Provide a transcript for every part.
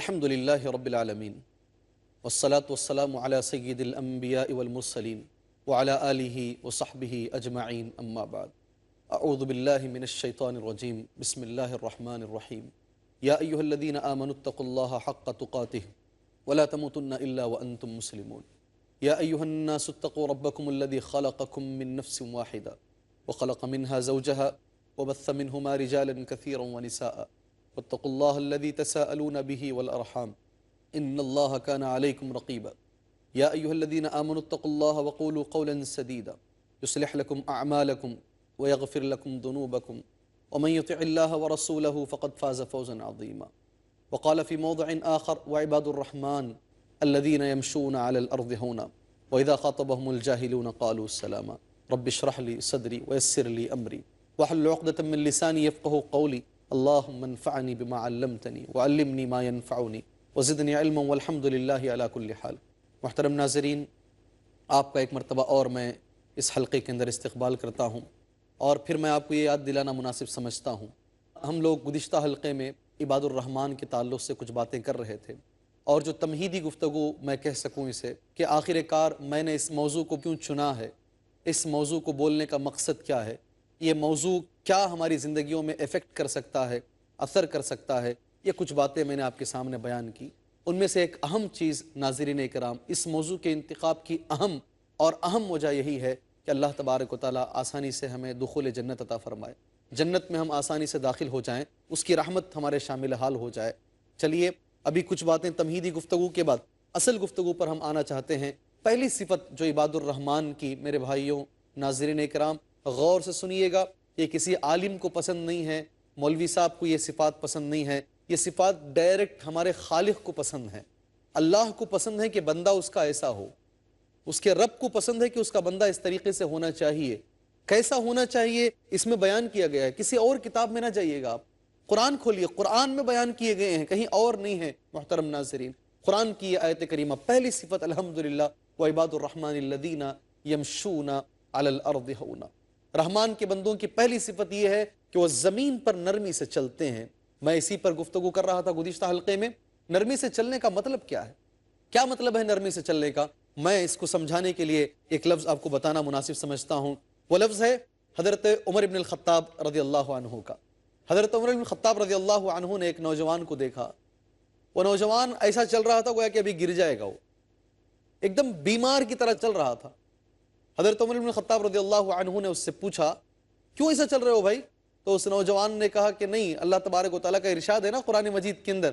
الحمد للہ رب العالمین والصلاة والسلام علی سید الانبیاء والمرسلین وعلی آلہ وصحبہ اجمعین اما بعد اعوذ باللہ من الشیطان الرجیم بسم اللہ الرحمن الرحیم یا ایہا الذین آمنوا اتقوا اللہ حق تقاتہ ولا تموتن الا وانتم مسلمون یا ایہا الناس اتقوا ربکم الذی خلقکم من نفس واحدہ وخلق منها زوجها وبث منہما رجالا کثیرا ونساء واتقوا اللہ الذی تساءلون به والارحام ان اللہ کان علیکم رقیبا یا ایہا الذین آمنوا اتقوا اللہ وقولوا قولا سدیدا یصلح لکم اعمالکم ویغفر لکم ذنوبکم ومن یطع اللہ ورسولہ فقد فاز فوزا عظیما وقال فی موضع آخر وعباد الرحمن الذین یمشون علی الارض ہونا واذا خاطبهم الجاہلون قالوا السلاما رب اشرح لی صدری ویسر لی امری واحلل عقدۃ من لسانی یفقهوا قولی اللہم انفعنی بما علمتنی وعلمنی ما ینفعنی وزدنی علما والحمد للہ علی کل حال۔ محترم ناظرین، آپ کا ایک مرتبہ اور میں اس حلقے کے اندر استقبال کرتا ہوں، اور پھر میں آپ کو یہ یاد دلانا مناسب سمجھتا ہوں۔ ہم لوگ گزشتہ حلقے میں عباد الرحمن کے تعلق سے کچھ باتیں کر رہے تھے، اور جو تمہیدی گفتگو میں کہہ سکوں اسے کہ آخر کار میں نے اس موضوع کو کیوں چنا ہے، اس موضوع کو بولنے کا مقصد کیا ہے، یہ موضوع کیا ہماری زندگیوں میں افیکٹ کر سکتا ہے، اثر کر سکتا ہے، یہ کچھ باتیں میں نے آپ کے سامنے بیان کی۔ ان میں سے ایک اہم چیز ناظرین اکرام، اس موضوع کے انتخاب کی اہم وجہ یہی ہے کہ اللہ تبارک و تعالیٰ آسانی سے ہمیں دخول جنت عطا فرمائے، جنت میں ہم آسانی سے داخل ہو جائیں، اس کی رحمت ہمارے شامل حال ہو جائے۔ چلیے ابھی کچھ باتیں تمہیدی گفتگو کے بعد اصل گفتگو پر ہم آنا چاہتے ہیں۔ پہلی صفت جو عباد الرحمن کی، میرے بھائیوں ناظرین اکرام غور سے سنیے گا، یہ کسی عالم کو پسند نہیں ہے، مولوی صاحب کو یہ صفات پسند نہیں ہے، یہ صفات ڈائریکٹ ہمارے خالق کو پسند ہیں۔ اللہ کو پسند ہے کہ بندہ اس کا ایسا ہو، اس کے رب کو پسند ہے کہ اس کا بندہ اس طریقے سے ہونا چاہیے۔ کیسا ہونا چاہیے اس میں بیان کیا گیا ہے، کسی اور کتاب میں نہ جائیے گا آپ، قرآن کھولیے، قرآن میں بیان کیے گئے ہیں، کہیں اور نہیں ہے۔ محترم ناظرین، قرآن کی یہ آیت کریمہ، پہلی صفت الحمدللہ وعباد الرحمن الذین یمشون علی الارض ہونا، رحمان کے بندوں کی پہلی صفت یہ ہے کہ وہ زمین پر نرمی سے چلتے ہیں۔ میں اسی پر گفتگو کر رہا تھا گزشتہ حلقے میں، نرمی سے چلنے کا مطلب کیا ہے، کیا مطلب ہے نرمی سے چلنے کا؟ میں اس کو سمجھانے کے لیے ایک لفظ آپ کو بتانا مناسب سمجھتا ہوں۔ وہ لفظ ہے حضرت عمر بن الخطاب رضی اللہ عنہ کا۔ حضرت عمر بن الخطاب رضی اللہ عنہ نے ایک نوجوان کو دیکھا، وہ نوجوان ایسا چل رہا تھا گویا کہ ابھی گر جائے گا، وہ ایک دم بیمار کی طرح چل رہا تھا۔ حضرت عمر بن الخطاب رضی اللہ عنہ نے اس سے پوچھا، کیوں ایسا چل رہے ہو بھائی؟ تو اس نوجوان نے کہا کہ نہیں، اللہ تبارک و تعالیٰ کا ارشاد ہے نا قرآن مجید کے اندر،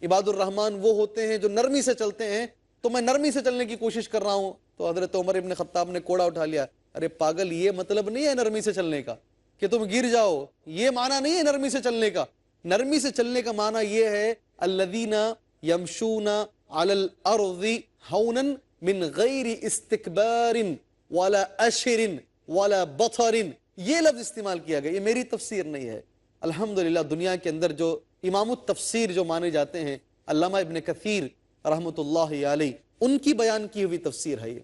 عباد الرحمن وہ ہوتے ہیں جو نرمی سے چلتے ہیں، تو میں نرمی سے چلنے کی کوشش کر رہا ہوں۔ تو حضرت عمر ابن خطاب نے کوڑا اٹھا لیا، ارے پاگل، یہ مطلب نہیں ہے نرمی سے چلنے کا کہ تم گر جاؤ، یہ معنی نہیں ہے نرمی سے چلنے کا۔ نرمی سے چلنے کا معنی یہ ہے الذین یمشون علی الارض ہونا من غیر استکبار ولا اشر ولا بطر، یہ لفظ استعمال کیا گیا، یہ میری تفسیر نہیں ہے۔ الحمدللہ دنیا کے اندر جو امام التفسیر جو مانے جاتے ہیں، علامہ ابن کثیر رحمۃ اللہ علیہ، ان کی بیان کی ہوئی تفسیر ہے یہ۔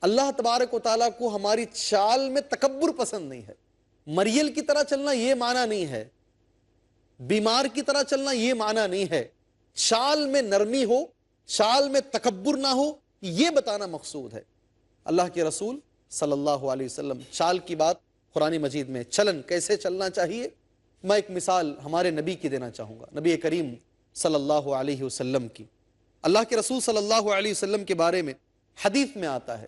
اللہ تبارک و تعالیٰ کو ہماری چال میں تکبر پسند نہیں ہے، مریل کی طرح چلنا یہ معنی نہیں ہے، بیمار کی طرح چلنا یہ معنی نہیں ہے، چال میں نرمی ہو، چال میں تکبر نہ ہو، یہ بتانا مقصود ہے۔ اللہ کے رسول صلی اللہ علیہ وسلم چال کی بات قرآن مجید میں، چلن کیسے چلنا چاہیے، میں ایک مثال ہمارے نبی کی دینا چاہوں گا، نبی کریم صلی اللہ علیہ وسلم کی۔ اللہ کے رسول صلی اللہ علیہ وسلم کے بارے میں حدیث میں آتا ہے،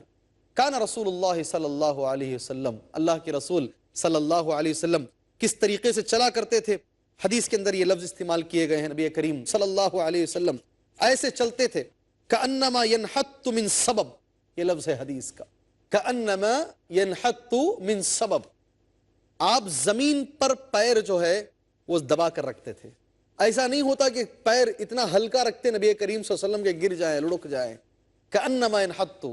کان رسول اللہ صلی اللہ علیہ وسلم، اللہ کے رسول صلی اللہ علیہ وسلم کس طریقے سے چلا کرتے تھے، حدیث کے اندر یہ لفظ استعمال کیے گئے ہیں، نبی کریم صلی اللہ علیہ وسلم ایسے چلتے تھے کأنما ینحت من سبب، یہ لفظ ہے حدیث کا، کأنما ینحت من سبب، آپ زمین پر پیر جو ہے وہ دبا کر رکھتے تھے، ایسا نہیں ہوتا کہ پیر اتنا ہلکا رکھتے نبی کریم صلی اللہ علیہ وسلم کے گر جائیں، لڑک جائیں، کأنما ینحت۔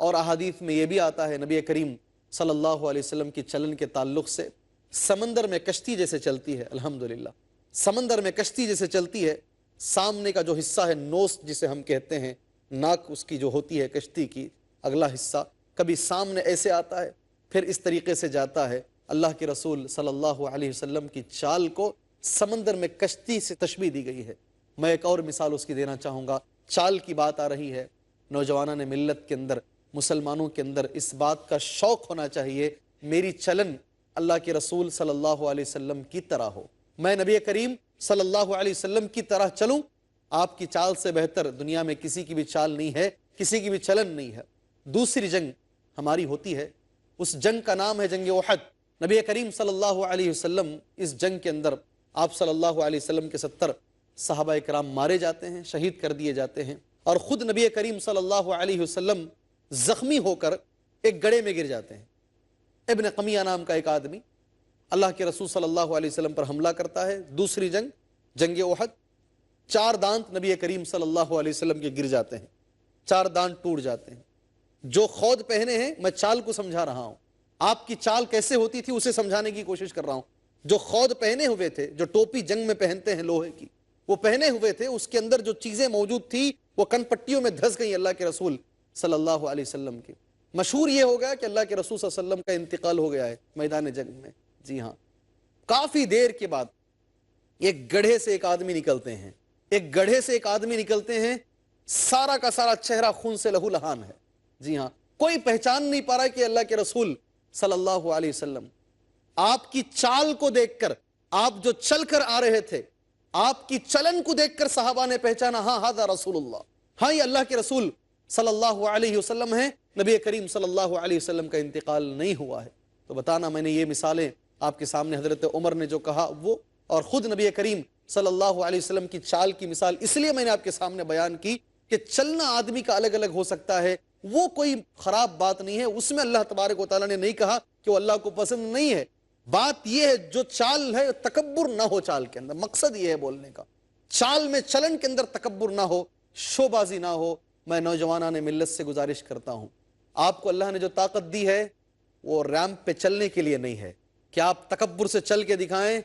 اور احادیث میں یہ بھی آتا ہے نبی کریم صلی اللہ علیہ وسلم کی چلن کے تعلق سے، سمندر میں کشتی جیسے چلتی ہے، الحمدللہ سمندر میں کشتی جیسے چلتی ہے، سامنے کا جو حصہ ہے نوس جسے ہم کہتے ہیں، ناک اس کی جو ہوتی ہے کشتی کی، اگلا حصہ کبھی سامنے ایسے آتا ہے پھر اس طریقے سے جاتا ہے۔ اللہ کے رسول صلی اللہ علیہ وسلم کی چال کو سمندر میں کشتی سے تشبیہ دی گئی ہے، میں ایک اور مثال اس کی دینا چاہوں گا. چال کی بات آ رہی ہے. نوجوانان ملت کے اندر، مسلمانوں کے اندر اس بات کا شوق ہونا چاہیے میری چلن اللہ کے رسول صلی اللہ علیہ وسلم کی طرح ہو، میں نبی کریم صلی اللہ علیہ وسلم کی طرح چلوں. آپ کی چال سے بہتر دنیا میں کسی کی بھی چال نہیں ہے، کسی کی بھی چلن نہیں ہے. دوسری جنگ ہماری ہوتی ہے، اس جنگ کا نام ہے جنگ احد. نبی کریم صلی اللہ علیہ وسلم اس جنگ کے اندر آپ صلی اللہ علیہ وسلم کے 70 صحابہ کرام مارے جاتے ہیں، شہید کر دیے جاتے ہیں، اور خود نبی کریم صلی اللہ علیہ وسلم زخمی ہو کر ایک گڑھے میں گر جاتے ہیں. ابن قمیہ نام کا ایک آدمی اللہ کے رسول صلی اللہ علیہ وسلم پر حملہ کرتا ہے. دوسری جنگ، جنگ احد. 4 دانت نبی کریم صلی اللہ علیہ وسلم کے گر جاتے ہیں، 4 دانت ٹوٹ جاتے ہیں. جو خود پہنے ہیں، میں چال کو سمجھا رہا ہوں، آپ کی چال کیسے ہوتی تھی اسے سمجھانے کی کوشش کر رہا ہوں. جو خود پہنے ہوئے تھے، جو ٹوپی جنگ میں پہنتے ہیں لوہے کی، وہ پہنے ہوئے تھے، اس کے اندر جو چیزیں موجود تھی وہ کن پٹیوں میں دھس گئیں اللہ کے رسول صلی اللہ علیہ وسلم کی. مشہور یہ ہو گیا کہ اللہ کے رسول صلی اللہ علیہ وسلم کا انتقال ہو گیا ہے میدان جنگ میں. جی ہاں، کافی دیر کے بعد ایک گڑھے سے ایک آدمی نکلتے ہیں، ایک گڑھے سے ایک آدمی نکلتے ہیں، سارا کا سارا چہرہ خون سے لہو لہان ہے. جی ہاں، کوئی پہچان نہیں پا رہا کہ اللہ کے رسول صلی اللہ علیہ وسلم. آپ کی چال کو دیکھ کر، آپ جو چل کر آ رہے تھے، آپ کی چلن کو دیکھ کر صحابہ نے پہچانا، ہاں ھذا رسول اللہ، ہاں یہ اللہ کے رسول صلی اللہ علیہ وسلم ہیں. نبی کریم صلی اللہ علیہ وسلم کا انتقال نہیں ہوا ہے. تو بتانا، میں نے یہ مثالیں آپ کے سامنے حضرت عمر نے جو کہا وہ، اور خود نبی کریم صلی اللہ علیہ وسلم کی چال کی مثال اس لیے میں نے آپ کے سامنے بیان کی کہ چلنا آدمی کا الگ الگ ہو سکتا ہے، وہ کوئی خراب بات نہیں ہے. اس میں اللہ تبارک و تعالیٰ نے نہیں کہا کہ وہ اللہ کو پسند نہیں ہے. بات یہ ہے جو چال ہے تکبر نہ ہو چال کے اندر، مقصد یہ ہے بولنے کا، چال میں چلن کے اندر تکبر نہ ہو، شوبازی نہ ہو. میں نوجوانان ملت سے گزارش کرتا ہوں، آپ کو اللہ نے جو طاقت دی ہے وہ ریمپ پہ چلنے کے لیے نہیں ہے کہ آپ تکبر سے چل کے دکھائیں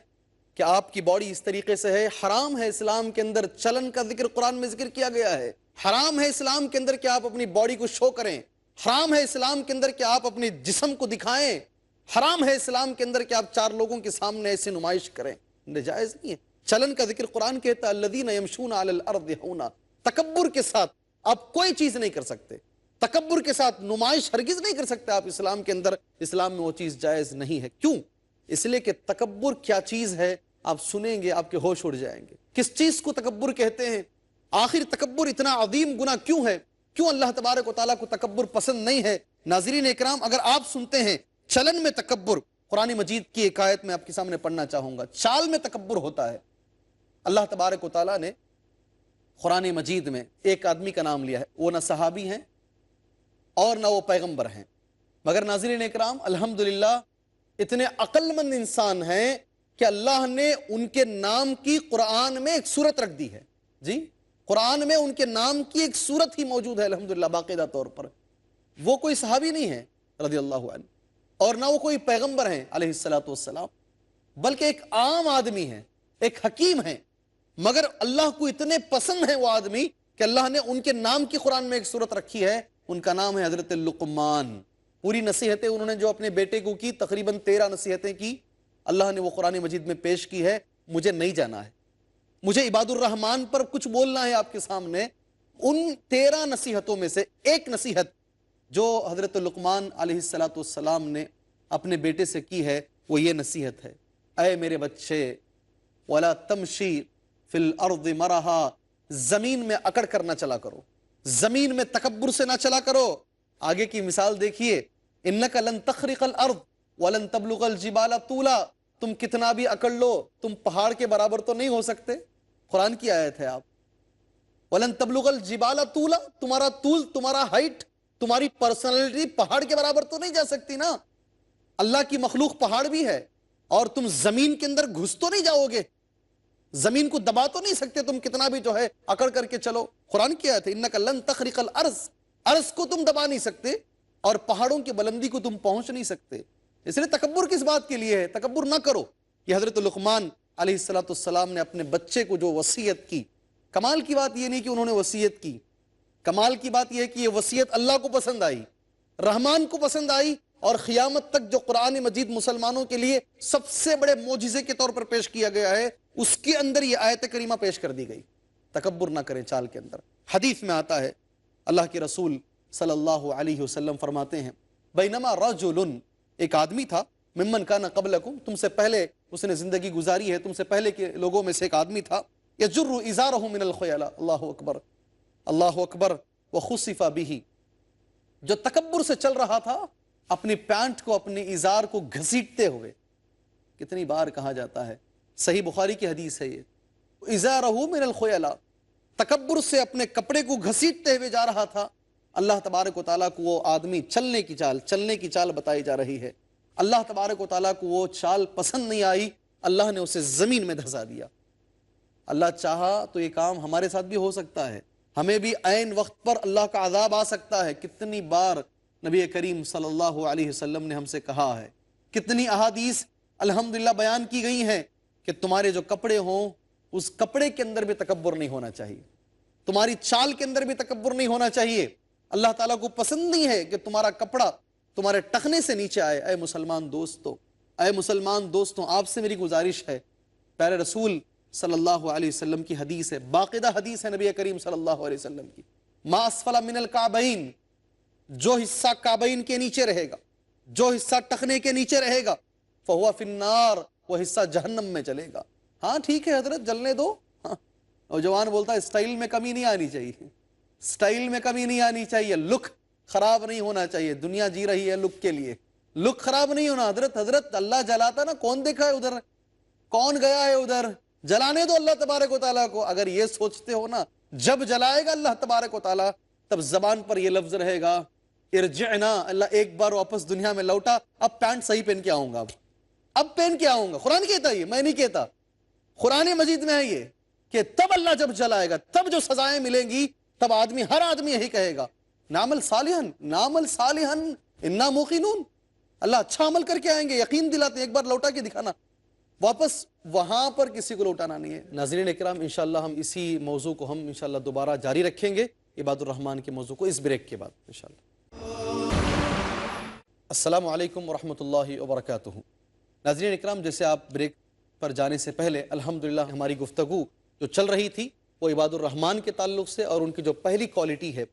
کہ آپ کی باڈی اس طریقے سے ہے. حرام ہے اسلام کے اندر چلن کا ذکر قرآن میں ذکر کیا گیا ہے. حرام ہے اسلام کے اندر کہ آپ اپنی باڈی کو شو کریں. حرام ہے اسلام کے اندر کہ آپ اپنے جسم کو دکھائیں. حرام ہے اسلام کے اندر کہ آپ 4 لوگوں کے سامنے ایسی نمائش کریں. ناجائز نہیں ہے. چلن کا ذکر قرآن کہتا ہے الذین یمشون علی الارض ہونا. تکبر کے ساتھ آپ کوئی چیز نہیں کر سکتے، تکبر کے ساتھ نمائش ہرگز نہیں کر سکتے آپ اسلام کے اندر. اسلام میں وہ چیز جائز نہیں ہے. کیوں؟ اس لیے کہ تکبر کیا چیز ہے آپ سنیں گے آپ کے ہوش اڑ جائیں گے. کس چیز کو تکبر کہتے ہیں؟ آخر تکبر اتنا عظیم گناہ کیوں ہے؟ کیوں اللہ تبارک و تعالیٰ کو تکبر پسند نہیں ہے؟ ناظرین اکرام، اگر آپ سنتے ہیں چلن میں تکبر، قرآن مجید کی ایک آیت میں آپ کے سامنے پڑھنا چاہوں گا. چال میں تکبر ہوتا ہے. اللہ تبارک و تعالیٰ نے قرآن مجید میں ایک آدمی کا نام لیا ہے، وہ نہ صحابی ہیں اور نہ وہ پیغمبر ہیں، مگر ناظرین اکرام الحمدللہ اتنے عقل مند انسان ہیں کہ اللہ نے ان کے نام کی قرآن میں ایک صورت رکھ دی ہے. جی، قرآن میں ان کے نام کی ایک صورت ہی موجود ہے الحمدللہ باقاعدہ طور پر. وہ کوئی صحابی نہیں ہے رضی اللہ عنہ، اور نہ وہ کوئی پیغمبر ہیں علیہ الصلوۃ والسلام، بلکہ ایک عام آدمی ہے، ایک حکیم ہے. مگر اللہ کو اتنے پسند ہے وہ آدمی کہ اللہ نے ان کے نام کی قرآن میں ایک صورت رکھی ہے. ان کا نام ہے حضرت لقمان. پوری نصیحتیں انہوں نے جو اپنے بیٹے کو کی، تقریباً 13 نصیحتیں کی، اللہ نے وہ قرآن مجید میں پیش کی ہے. مجھے نہیں جانا ہے، مجھے عباد الرحمن پر کچھ بولنا ہے آپ کے سامنے. ان 13 نصیحتوں میں سے ایک نصیحت جو حضرت لقمان علیہ الصلوۃ والسلام نے اپنے بیٹے سے کی ہے وہ یہ نصیحت ہے، اے میرے بچے، وَلَا تَمْشِي فِي الْأَرْضِ مَرَحًا، زمین میں اکڑ کر نہ چلا کرو، زمین میں تکبر سے نہ چلا کرو. آگے کی مثال دیکھیے، اِنَّكَ لَن تَخْرِقَ الْأَرْضِ وَلَن تَبْلُغَ الْجِبَالَ طُولًا، تم کتنا بھی اکڑ لو تم پہاڑ کے برابر تو نہیں ہو سکتے. قرآن کی آیت ہے. آپ وَلَن تَبْلُغَ الْجِبَالَ طُولًا، تمہارا طول، تمہارا ہائٹ، تمہاری پرسنالٹی پہاڑ کے برابر تو نہیں جا سکتی نا. اللہ کی مخلوق پہاڑ بھی ہے، اور تم زمین کے اندر گھس تو نہیں جاؤ گے، زمین کو دبا تو نہیں سکتے تم کتنا بھی جو ہے اکڑ کر کے چلو. قرآن کی آیت ہے اِنَّكَ لَن تَخْرِقَ الْأَرْض، ارض کو تم دبا نہیں سکتے اور پہاڑوں کی بلندی کو تم پہنچ نہیں سکتے. اس لیے تکبر کس بات کے لیے ہے؟ تکبر نہ کرو. یہ حضرت لقمان علیہ الصلوۃ والسلام نے اپنے بچے کو جو وصیت کی، کمال کی بات یہ نہیں کہ انہوں نے وصیت کی، کمال کی بات یہ ہے کہ یہ وصیت اللہ کو پسند آئی، رحمان کو پسند آئی، اور قیامت تک جو قرآن مجید مسلمانوں کے لیے سب سے بڑے معجزے کے طور پر پیش کیا گیا ہے اس کے اندر یہ آیت کریمہ پیش کر دی گئی. تکبر نہ کریں چال کے اندر۔ حدیث میں آتا ہے اللہ کے رسول صلی اللہ علیہ وسلم فرماتے ہیں بینما رجل، ایک آدمی تھا، ممن کان قبلکم، تم سے پہلے اس نے زندگی گزاری ہے، تم سے پہلے کے لوگوں میں سے ایک آدمی تھا، یجر ازارہ من الخیلاء، اللہ اکبر اللہ اکبر، وخسف به، جو تکبر سے چل رہا تھا اپنی پینٹ کو، اپنی ازار کو گھسیٹتے ہوئے۔ کتنی بار کہا جاتا ہے، صحیح بخاری کی حدیث ہے یہ، ازارہ من الخیلاء، تکبر سے اپنے کپڑے کو گھسیٹتے ہوئے جا رہا تھا۔ اللہ تبارک و تعالیٰ کو وہ آدمی چلنے کی چال بتائی جا رہی ہے، اللہ تبارک و تعالیٰ کو وہ چال پسند نہیں آئی، اللہ نے اسے زمین میں دھسا دیا۔ اللہ چاہا تو یہ کام ہمارے ساتھ بھی ہو سکتا ہے، ہمیں بھی عین وقت پر اللہ کا عذاب آ سکتا ہے۔ کتنی بار نبی کریم صلی اللہ علیہ وسلم نے ہم سے کہا ہے، کتنی احادیث الحمدللہ بیان کی گئی ہیں کہ تمہارے جو کپڑے ہوں اس کپڑے کے اندر بھی تکبر نہیں ہونا چاہیے، تمہاری چال کے اندر بھی تکبر نہیں ہونا چاہیے۔ اللہ تعالیٰ کو پسند نہیں ہے کہ تمہارا کپڑا تمہارے ٹخنے سے نیچے آئے۔ اے مسلمان دوستوں، آپ سے میری گزارش ہے، پیارے رسول صلی اللہ علیہ وسلم کی حدیث ہے، باقاعدہ حدیث ہے نبی کریم صلی اللہ علیہ وسلم کی، ما اسفل من الکعبین، جو حصہ کعبین کے نیچے رہے گا، جو حصہ ٹخنے کے نیچے رہے گا، فہو فی النار، وہ حصہ جہنم میں چلے گا۔ ہاں ٹھیک ہے حضرت، جلنے دو۔ نوجوان بولتا ہے اسٹائل میں کمی نہیں آنی چاہیے، اسٹائل میں کمی نہیں آنی چاہیے، لک خراب نہیں ہونا چاہیے، دنیا جی رہی ہے لک کے لیے، لک خراب نہیں ہونا۔ حضرت اللہ جلاتا نا، کون دیکھا ہے ادھر، کون گیا ہے ادھر، جلانے دو اللہ تبارک و تعالیٰ کو۔ اگر یہ سوچتے ہو نا، جب جلائے گا اللہ تبارک و تعالیٰ تب زبان پر یہ لفظ رہے گا، ارجعنا، اللہ ایک بار واپس دنیا میں لوٹا، اب پینٹ صحیح پہن کے آؤں گا، اب پہن کے آؤں گا۔ قرآن کہتا ہے یہ، میں نہیں کہتا، قرآن مجید میں ہے یہ کہ تب اللہ جب جلائے گا، تب جو سزائیں ملیں گی، تب ہر آدمی یہی کہے گا، نعمل صالحا انا موقنون، اللہ اچھا عمل کر کے آئیں گے، یقین دلاتے ہیں، ایک بار لوٹا کے دکھانا، واپس وہاں پر کسی کو لوٹانا نہیں ہے۔ ناظرین اکرام، انشاءاللہ ہم اسی موضوع کو انشاءاللہ دوبارہ جاری رکھیں گے، عباد الرحمن کے موضوع کو، اس بریک کے بعد انشاءاللہ۔ السلام علیکم ورحمۃ اللہ وبرکاتہ۔ ناظرین اکرام، جیسے آپ بریک پر جانے سے پہلے الحمدللہ ہماری گفتگو جو چل رہی تھی وہ عباد الرحمن کے تعلق سے، اور ان کی جو پہلی کوالٹی ہے،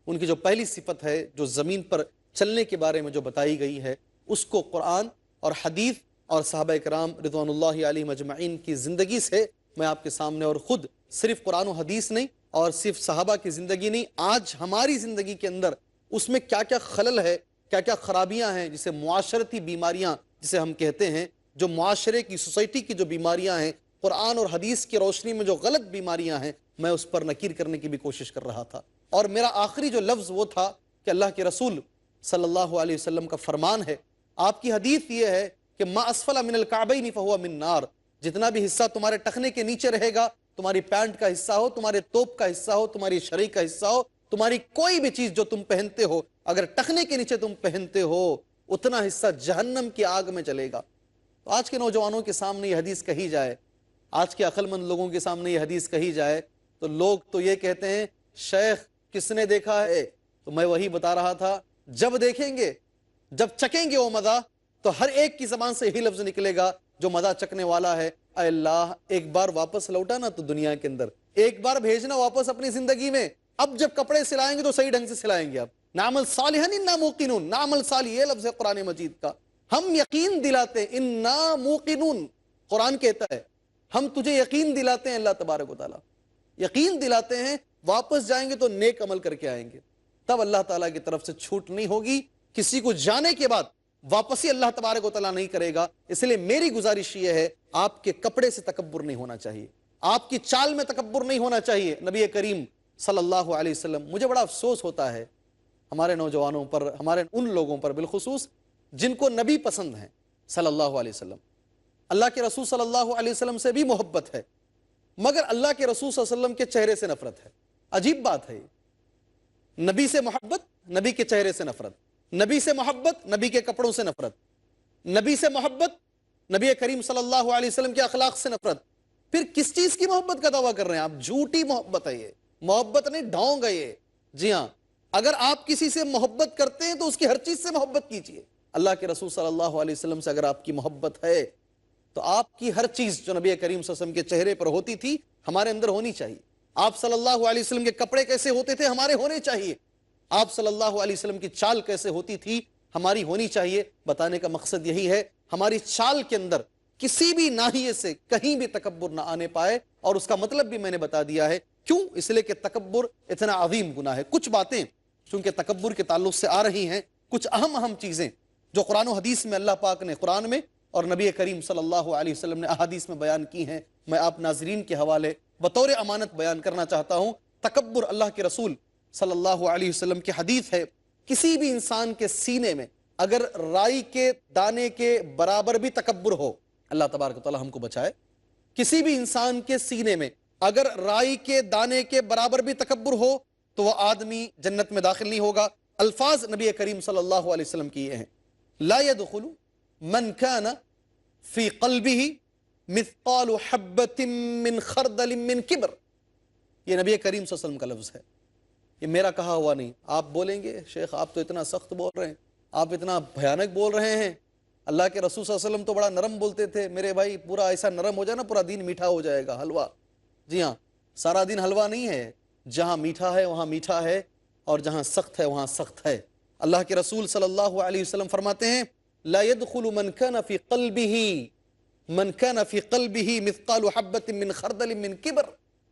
ان کی جو پہلی صفت ہے، جو زمین پر چلنے کے بارے میں جو بتائی گئی ہے، اس کو قرآن اور حدیث اور صحابہ کرام رضوان اللہ علیہم اجمعین کی زندگی سے میں آپ کے سامنے، اور خود صرف قرآن و حدیث نہیں اور صرف صحابہ کی زندگی نہیں، آج ہماری زندگی کے اندر اس میں کیا کیا خلل ہے، کیا کیا خرابیاں ہیں، جسے معاشرتی بیماریاں جسے ہم کہتے ہیں، جو معاشرے کی، سوسائٹی کی جو بیماریاں ہیں، قرآن اور حدیث کی روشنی میں جو غلط بیماریاں ہیں، میں اس پر نکیر کرنے کی بھی کوشش کر رہا تھا۔ اور میرا آخری جو لفظ وہ تھا کہ اللہ کے رسول صلی اللہ علیہ وسلم کا فرمان ہے، آپ کی حدیث یہ ہے کہ ما اسفل من الکعبین فہو من نار، جتنا بھی حصہ تمہارے ٹخنے کے نیچے رہے گا، تمہاری پینٹ کا حصہ ہو، تمہارے توپ کا حصہ ہو، تمہاری شرعی کا حصہ ہو، تمہاری کوئی بھی چیز جو تم پہنتے ہو، اگر ٹخنے کے نیچے تم پہنتے ہو، اتنا حصہ جہنم کی آگ میں چلے گا۔ تو آج کے نوجوانوں کے سامنے یہ حدیث کہی جائے، آج کے عقل مند لوگوں کے سامنے یہ حدیث کہی جائے، تو لوگ تو یہ کہتے ہیں شیخ کس نے دیکھا ہے؟ تو میں وہی بتا رہا تھا، جب دیکھیں گے، جب چکیں گے وہ مزہ، تو ہر ایک کی زبان سے یہی لفظ نکلے گا جو مزہ چکنے والا ہے، اے اللہ ایک بار واپس لوٹا نا تو دنیا کے اندر، ایک بار بھیجنا واپس اپنی زندگی میں۔ اب جب کپڑے سلائیں گے تو صحیح ڈھنگ سے سلائیں گے۔ اب نعمل صالحا انا موقنون، نعمل صالح یہ لفظ ہے قرآن مجید کا، ہم یقین دلاتے ہیں، انا موقنون، قرآن کہتا ہے ہم تجھے یقین دلاتے ہیں، اللہ تبارک و تعالیٰ یقین دلاتے ہیں، واپس جائیں گے تو نیک عمل کر کے آئیں گے، تب اللہ تعالیٰ کی طرف سے چھوٹ نہیں ہوگی۔ کسی کو جانے کے بعد واپسی اللہ تبارک و تعالیٰ نہیں کرے گا۔ اس لیے میری گزارش یہ ہے، آپ کے کپڑے سے تکبر نہیں ہونا چاہیے، آپ کی چال میں تکبر نہیں ہونا چاہیے۔ نبی کریم صلی اللہ علیہ وسلم، مجھے بڑا افسوس ہوتا ہے ہمارے نوجوانوں پر، ہمارے ان لوگوں پر بالخصوص جن کو نبی پسند ہیں صلی اللہ علیہ وسلم، اللہ کے رسول صلی اللہ علیہ وسلم سے بھی محبت ہے، مگر اللہ کے رسول صلی اللہ علیہ وسلم کے چہرے سے نفرت ہے۔ عجیب بات ہے، نبی سے محبت، نبی کے چہرے سے نفرت، نبی سے محبت، نبی کے کپڑوں سے نفرت، نبی سے محبت، نبی کریم صلی اللہ علیہ وسلم کے اخلاق سے نفرت۔ پھر کس چیز کی محبت کا دعویٰ کر رہے ہیں آپ؟ جھوٹی محبت ہے یہ، محبت نہیں، ڈھونگ ہے یہ۔ جی ہاں، اگر آپ کسی سے محبت کرتے ہیں تو اس کی ہر چیز سے محبت کیجیے۔ اللہ کے رسول صلی اللہ علیہ وسلم سے اگر آپ کی محبت ہے تو آپ کی ہر چیز جو نبی کریم صلی اللہ علیہ وسلم کے چہرے پر ہوتی تھی ہمارے اندر ہونی چاہیے۔ آپ صلی اللہ علیہ وسلم کے کپڑے کیسے ہوتے تھے ہمارے ہونے چاہیے، آپ صلی اللہ علیہ وسلم کی چال کیسے ہوتی تھی ہماری ہونی چاہیے۔ بتانے کا مقصد یہی ہے ہماری چال کے اندر کسی بھی ناحیے سے کہیں بھی تکبر نہ آنے پائے، اور اس کا مطلب بھی میں نے بتا دیا ہے کیوں، اس لیے کہ تکبر اتنا عظیم گناہ ہے۔ کچھ باتیں چونکہ تکبر کے تعلق سے آ رہی ہیں، کچھ اہم چیزیں جو قرآن و حدیث میں اللہ پاک نے قرآن میں اور نبی کریم صلی اللہ علیہ وسلم نے احادیث میں بیان کی ہیں، میں آپ ناظرین کے حوالے بطور امانت بیان کرنا چاہتا ہوں۔ تکبر، اللہ کے رسول صلی اللہ علیہ وسلم کی حدیث ہے، کسی بھی انسان کے سینے میں اگر رائی کے دانے کے برابر بھی تکبر ہو، اللہ تبارک و تعالی ہم کو بچائے، کسی بھی انسان کے سینے میں اگر رائی کے دانے کے برابر بھی تکبر ہو تو وہ آدمی جنت میں داخل نہیں ہوگا۔ الفاظ نبی کریم صلی اللہ علیہ وسلم کی یہ ہیں، لا يدخل من كان في قلبه مثقال حبة من خردل من کبر۔ یہ نبی کریم صلی اللہ علیہ وسلم کا لفظ ہے، یہ میرا کہا ہوا نہیں۔ آپ بولیں گے شیخ آپ تو اتنا سخت بول رہے ہیں، آپ اتنا بھیانک بول رہے ہیں، اللہ کے رسول صلی اللہ علیہ وسلم تو بڑا نرم بولتے تھے۔ میرے بھائی پورا ایسا نرم ہو جائے نا پورا دین میٹھا ہو جائے گا، حلوہ۔ جی ہاں، سارا دین حلوہ نہیں ہے، جہاں میٹھا ہے وہاں میٹھا ہے، اور جہاں سخت ہے وہاں سخت ہے۔ اللہ کے رسول صلی اللہ علیہ وسلم فرماتے ہیں لا يدخل من كان في قلبه مثقال حبة من خردل من کبر۔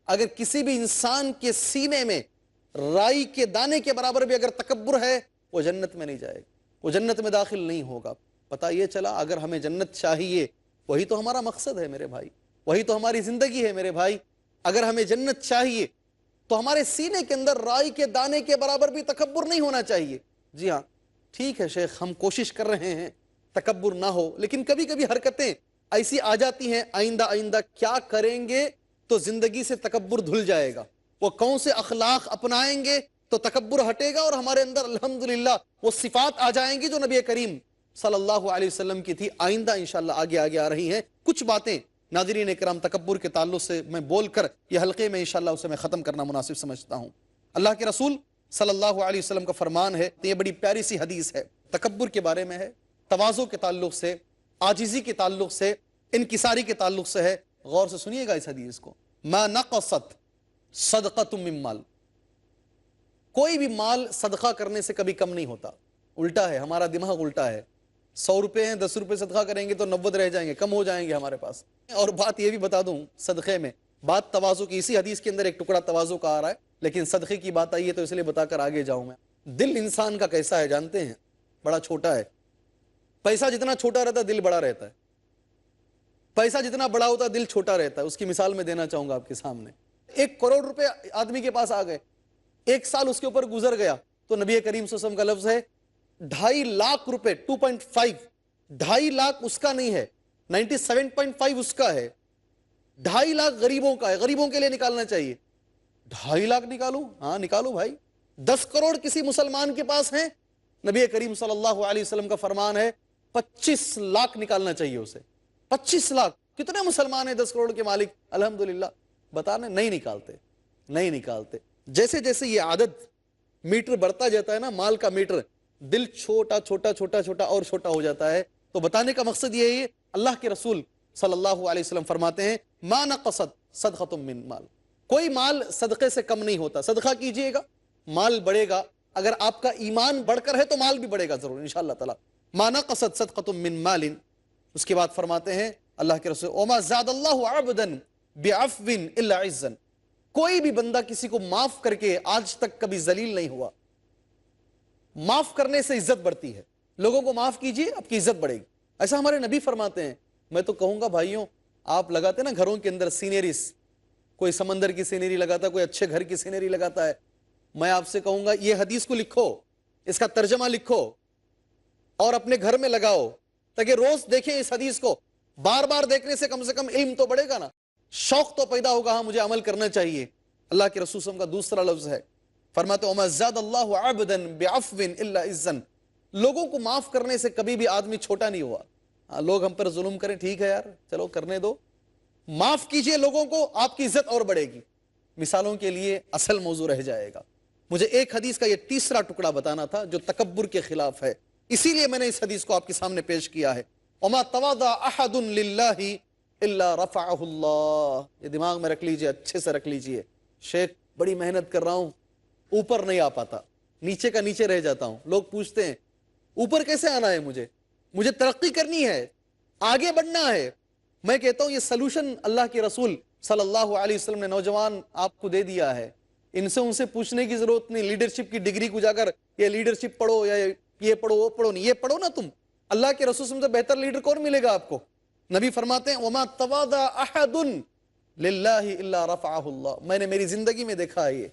اگر کسی بھی انسان کے سینے میں رائی کے دانے کے برابر بھی اگر تکبر ہے وہ جنت میں نہیں جائے گا، وہ جنت میں داخل نہیں ہوگا۔ پتہ یہ چلا اگر ہمیں جنت چاہیے، وہی تو ہمارا مقصد ہے میرے بھائی، وہی تو ہماری زندگی ہے میرے بھائی۔ اگر ہمیں جنت چاہیے تو ہمارے سینے کے اندر رائی کے دانے کے برابر بھی تکبر نہیں ہونا چاہیے۔ جی ہاں ٹھیک ہے شیخ، ہم کوشش کر رہے ہیں تکبر نہ ہو، لیکن کبھی کبھی حرکتیں ایسی آ جاتی ہیں، آئندہ کیا کریں گے تو زندگی سے تکبر دھل جائے گا، وہ کون سے اخلاق اپنائیں گے تو تکبر ہٹے گا، اور ہمارے اندر الحمدللہ وہ صفات آ جائیں گی جو نبی کریم صلی اللہ علیہ وسلم کی تھی۔ آئندہ انشاءاللہ آگے آ رہی ہیں کچھ باتیں ناظرین اکرام تکبر کے تعلق سے میں بول کر یہ حلقے میں انشاءاللہ اسے میں ختم کرنا مناسب سمجھتا ہوں۔ اللہ کے رسول صلی اللہ علیہ وسلم کا فرمان ہے، یہ بڑی پیاری سی حدیث ہے، تکبر کے بارے میں ہے، تواضع کے تعلق سے، عاجزی کے تعلق سے، انکساری کے تعلق سے ہے۔ غور سے سنیے گا اس حدیث کو، ما نقصت صدقۃ من مال، کوئی بھی مال صدقہ کرنے سے کبھی کم نہیں ہوتا۔ الٹا ہے، ہمارا دماغ الٹا ہے، 100 روپے ہیں 10 روپے صدقہ کریں گے تو 90 رہ جائیں گے، کم ہو جائیں گے ہمارے پاس۔ اور بات یہ بھی بتا دوں صدقے میں، بات تواضع کی، اسی حدیث کے اندر ایک ٹکڑا تواضع کا آ رہا ہے، لیکن صدقے کی بات آئی ہے تو اس لیے بتا کر آگے جاؤں میں۔ دل انسان کا کیسا ہے جانتے ہیں؟ بڑا چھوٹا ہے۔ پیسہ جتنا چھوٹا رہتا ہے دل بڑا رہتا ہے، پیسہ جتنا بڑا ہوتا ہے دل چھوٹا رہتا ہے۔ اس کی مثال میں دینا چاہوں گا آپ کے سامنے۔ 1 کروڑ روپے آدمی کے پاس آ گئے، 1 سال اس کے اوپر گزر گیا تو نبی کریم صلی اللہ علیہ وسلم کا لفظ ہے 2.5 لاکھ روپے، 2.5، 2.5 لاکھ اس کا نہیں ہے، 97.5 اس کا ہے، 2.5 لاکھ غریبوں کا ہے، غریبوں کے لیے نکالنا چاہیے۔ 2.5 لاکھ نکالو؟ ہاں نکالو بھائی۔ 10 کروڑ کسی مسلمان کے پاس ہیں، نبی کریم صلی اللہ علیہ وسلم کا فرمان ہے 25 لاکھ نکالنا چاہیے اسے۔ 25 لاکھ، کتنے مسلمان ہیں 10 کروڑ کے مالک؟ الحمدللہ بتانے نہیں نکالتے۔ جیسے جیسے یہ عادت میٹر بڑھتا جاتا ہے نا، مال کا میٹر، دل چھوٹا اور چھوٹا ہو جاتا ہے۔ تو بتانے کا مقصد یہ ہے، اللہ کے رسول صلی اللہ علیہ وسلم فرماتے ہیں ما نقصت صدقۃ من مال، کوئی مال صدقے سے کم نہیں ہوتا۔ صدقہ کیجئے گا مال بڑھے گا، اگر آپ کا ایمان بڑھ کر ہے تو مال بھی بڑھے گا ضرور انشاءاللہ تعالی۔ ما نقصت صدقۃ من مال، اس کے بعد فرماتے ہیں اللہ کے رسول وما زاد اللہ عبدا بعفو الا عزا، کوئی بھی بندہ کسی کو معاف کر کے آج تک کبھی ذلیل نہیں ہوا۔ معاف کرنے سے عزت بڑھتی ہے، لوگوں کو معاف کیجئے آپ کی عزت بڑھے گی، ایسا ہمارے نبی فرماتے ہیں۔ میں تو کہوں گا بھائیوں، آپ لگاتے نا گھروں کے اندر سینریز، کوئی سمندر کی سینری لگاتا ہے، کوئی اچھے گھر کی سینری لگاتا ہے، میں آپ سے کہوں گا یہ حدیث کو لکھو، اس کا ترجمہ لکھو اور اپنے گھر میں لگاؤ، تاکہ روز دیکھیں اس حدیث کو۔ بار بار دیکھنے سے کم علم تو بڑھے گا نا، شوق تو پیدا ہوگا، ہاں مجھے عمل کرنا چاہیے۔ اللہ کے رسول صلی اللہ علیہ وسلم کا دوسرا لفظ ہے، فرماتے وما زاد اللہ عبدا بعفو الا عزا، لوگوں کو معاف کرنے سے کبھی بھی آدمی چھوٹا نہیں ہوا۔ لوگ ہم پر ظلم کریں، ٹھیک ہے یار چلو کرنے دو، معاف کیجئے لوگوں کو، آپ کی عزت اور بڑھے گی۔ مثالوں کے لیے اصل موضوع رہ جائے گا۔ مجھے ایک حدیث کا یہ تیسرا ٹکڑا بتانا تھا جو تکبر کے خلاف ہے، اسی لیے میں نے اس حدیث کو آپ کے سامنے پیش کیا ہے۔ وما تواضع احد للہ الا رفعہ اللہ، یہ دماغ میں رکھ لیجئے، اچھے سے رکھ لیجئے۔ شیخ بڑی محنت کر رہا ہوں، اوپر نہیں آ پاتا، نیچے کا نیچے رہ جاتا ہوں. لوگ پوچھتے ہیں اوپر کیسے آنا ہے، مجھے ترقی کرنی ہے، آگے بڑھنا ہے. میں کہتا ہوں یہ سلوشن اللہ کے رسول صلی اللہ علیہ وسلم نے نوجوان آپ کو دے دیا ہے. ان سے پوچھنے کی ضرورت نہیں. لیڈرشپ کی ڈگری کو جا کر یہ لیڈرشپ پڑھو یا یہ پڑھو وہ پڑھو نہیں، یہ پڑھو نا تم. اللہ کے رسول سے بہتر لیڈر کون ملے گا آپ کو؟ نبی فرماتے ہیں وما تواضع احد للہ الا رفعہ اللہ. میں نے میری زندگی میں دیکھا ہے، یہ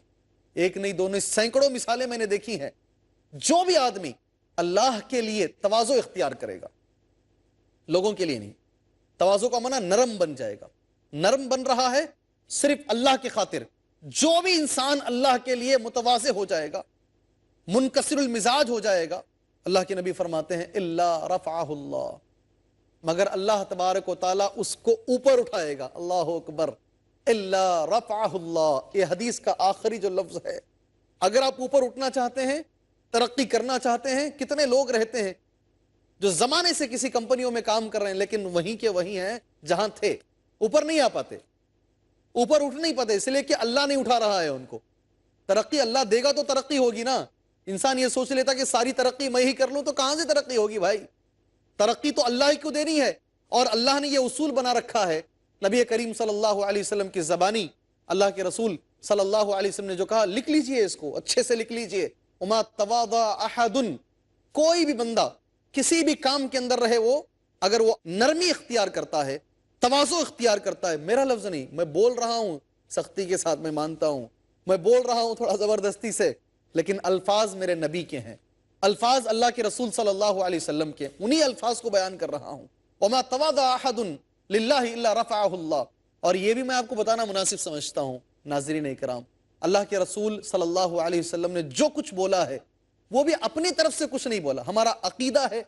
ایک نہیں دو نہیں سینکڑوں مثالیں میں نے دیکھی ہیں. جو بھی آدمی اللہ کے لیے تواضع اختیار کرے گا، لوگوں کے لیے نہیں، تواضع کا معنی نرم بن جائے گا. نرم بن رہا ہے صرف اللہ کی خاطر. جو بھی انسان اللہ کے لیے متواضع ہو جائے گا، منکسر المزاج ہو جائے گا، اللہ کے نبی فرماتے ہیں الا رفعہ اللہ، مگر اللہ تبارک و تعالیٰ اس کو اوپر اٹھائے گا. اللہ اکبر. الا رفعہ اللہ، یہ حدیث کا آخری جو لفظ ہے. اگر آپ اوپر اٹھنا چاہتے ہیں، ترقی کرنا چاہتے ہیں، کتنے لوگ رہتے ہیں جو زمانے سے کسی کمپنیوں میں کام کر رہے ہیں لیکن وہیں کے وہیں ہیں جہاں تھے، اوپر نہیں آ پاتے، اوپر اٹھ نہیں پاتے، اس لیے کہ اللہ نہیں اٹھا رہا ہے ان کو. ترقی اللہ دے گا تو ترقی ہوگی نا. انسان یہ سوچ لیتا کہ ساری ترقی میں ہی کر لوں تو کہاں سے ترقی ہوگی بھائی؟ ترقی تو اللہ ہی کو دینی ہے، اور اللہ نے یہ اصول بنا رکھا ہے. نبی کریم صلی اللہ علیہ وسلم کی زبانی اللہ کے رسول صلی اللہ علیہ وسلم نے جو کہا، لکھ لیجئے، اس کو اچھے سے لکھ لیجئے. وما تواضع احد، کوئی بھی بندہ کسی بھی کام کے اندر رہے، وہ اگر وہ نرمی اختیار کرتا ہے، تواضع اختیار کرتا ہے، میرا لفظ نہیں، میں بول رہا ہوں سختی کے ساتھ، میں مانتا ہوں میں بول رہا ہوں تھوڑا زبردستی سے، لیکن الفاظ میرے نبی کے ہیں، الفاظ اللہ کے رسول صلی اللہ علیہ وسلم کے، انہی الفاظ کو بیان کر رہا ہوں. وما تواضع احد للہ الا رفعہ اللہ. اور یہ بھی میں آپ کو بتانا مناسب سمجھتا ہوں ناظرین اکرام، اللہ کے رسول صلی اللہ علیہ وسلم نے جو کچھ بولا ہے وہ بھی اپنی طرف سے کچھ نہیں بولا. ہمارا عقیدہ ہے،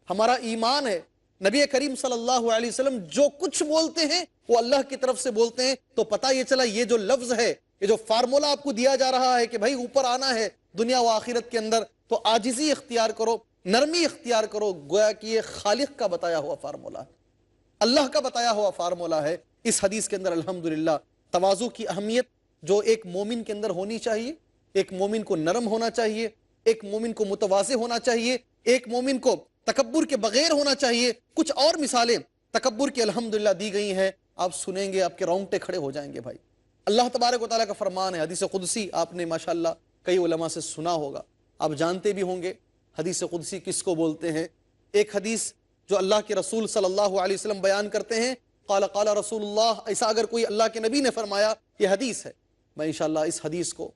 ہمارا ایمان ہے، نبی کریم صلی اللہ علیہ وسلم جو کچھ بولتے ہیں وہ اللہ کی طرف سے بولتے ہیں. تو پتہ یہ چلا یہ جو لفظ ہے، یہ جو فارمولہ آپ کو دیا جا رہا ہے کہ بھائی اوپر آنا ہے دنیا و آخرت کے اندر، تو عاجزی اختیار کرو، نرمی اختیار کرو. گویا کہ یہ خالق کا بتایا ہوا فارمولہ ہے، اللہ کا بتایا ہوا فارمولہ ہے. اس حدیث کے اندر الحمدللہ تواضع کی اہمیت جو ایک مومن کے اندر ہونی چاہیے، ایک مومن کو نرم ہونا چاہیے، ایک مومن کو متواضع ہونا چاہیے، ایک مومن کو تکبر کے بغیر ہونا چاہیے. کچھ اور مثالیں تکبر کی الحمدللہ دی گئی ہیں، آپ سنیں گے آپ کے رونگٹے کھڑے ہو جائیں گے بھائی. اللہ تبارک و تعالیٰ کا فرمان ہے، حدیث قدسی آپ نے ماشاءاللہ کئی علماء سے سنا ہوگا، آپ جانتے بھی ہوں گے حدیث قدسی کس کو بولتے ہیں. ایک حدیث جو اللہ کے رسول صلی اللہ علیہ وسلم بیان کرتے ہیں، قال قال رسول اللہ، ایسا اگر کوئی اللہ کے نبی نے فرمایا، یہ حدیث ہے. میں انشاءاللہ اس حدیث کو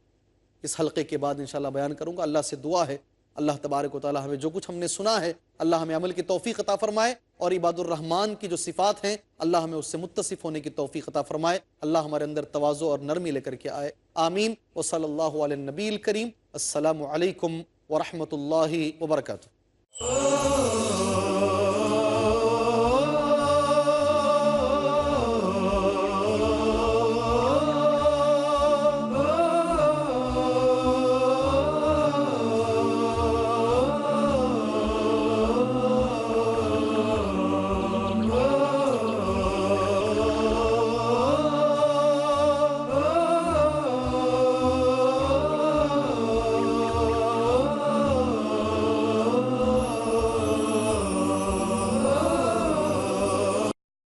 اس حلقے کے بعد انشاءاللہ بیان کروں گا. اللہ سے دعا ہے اللہ تبارک و تعالی ہمیں جو کچھ ہم نے سنا ہے اللہ ہمیں عمل کی توفیق عطا فرمائے، اور عباد الرحمن کی جو صفات ہیں اللہ ہمیں اس سے متصف ہونے کی توفیق عطا فرمائے. اللہ ہمارے اندر تواضع اور نرمی لے کر کے آئے. آمین. وصلی اللہ علی النبی الکریم. السلام علیکم ورحمۃ اللہ وبرکاتہ.